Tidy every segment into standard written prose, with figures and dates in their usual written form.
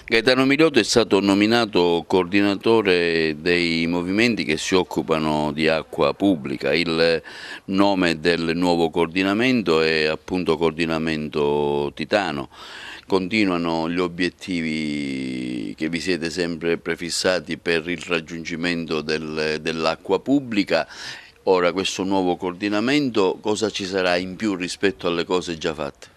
Gaetano Milioto è stato nominato coordinatore dei movimenti che si occupano di acqua pubblica. Il nome del nuovo coordinamento è appunto Coordinamento Titano. Continuano gli obiettivi che vi siete sempre prefissati per il raggiungimento dell'acqua pubblica. Ora, questo nuovo coordinamento, cosa ci sarà in più rispetto alle cose già fatte?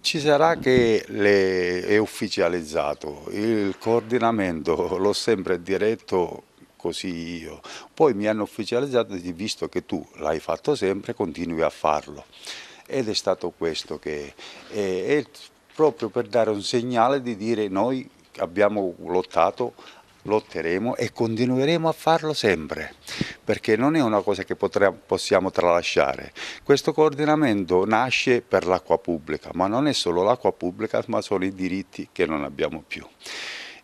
Ci sarà che è ufficializzato, il coordinamento l'ho sempre diretto così io, poi mi hanno ufficializzato visto che tu l'hai fatto sempre, continui a farlo. Ed è stato questo che è proprio per dare un segnale di dire noi abbiamo lottato, lotteremo e continueremo a farlo sempre, perché non è una cosa che possiamo tralasciare. Questo coordinamento nasce per l'acqua pubblica, ma non è solo l'acqua pubblica, ma sono i diritti che non abbiamo più.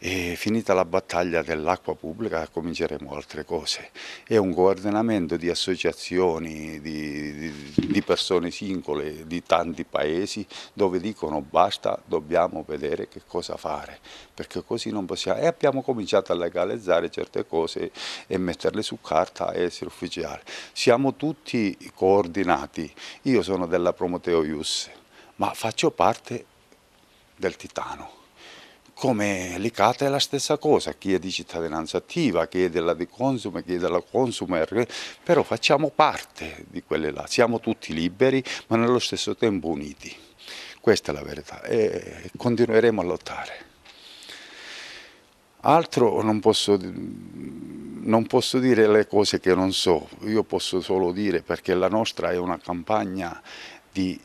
E finita la battaglia dell'acqua pubblica cominceremo altre cose. È un coordinamento di associazioni, di persone singole di tanti paesi dove dicono basta, dobbiamo vedere che cosa fare, perché così non possiamo. E abbiamo cominciato a legalizzare certe cose e metterle su carta e essere ufficiali. Siamo tutti coordinati. Io sono della Promoteo Ius, ma faccio parte del Titano. Come l'ICATA è la stessa cosa, chi è di cittadinanza attiva, chi è della di Consumer, chi è della Consumer, però facciamo parte di quelle là, siamo tutti liberi ma nello stesso tempo uniti, questa è la verità e continueremo a lottare. Altro non posso dire le cose che non so, io posso solo dire perché la nostra è una campagna di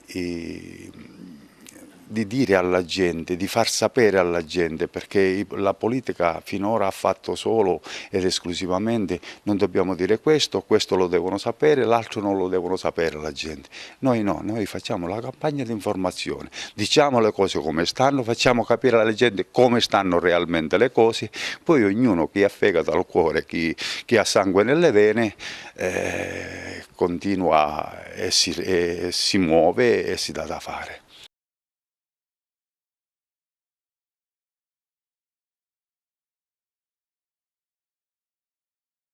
dire alla gente, di far sapere alla gente, perché la politica finora ha fatto solo ed esclusivamente non dobbiamo dire questo lo devono sapere, l'altro non lo devono sapere la gente. Noi no, noi facciamo la campagna di informazione, diciamo le cose come stanno, facciamo capire alla gente come stanno realmente le cose, poi ognuno, chi ha fegato al cuore, chi ha sangue nelle vene, continua e si muove e si dà da fare.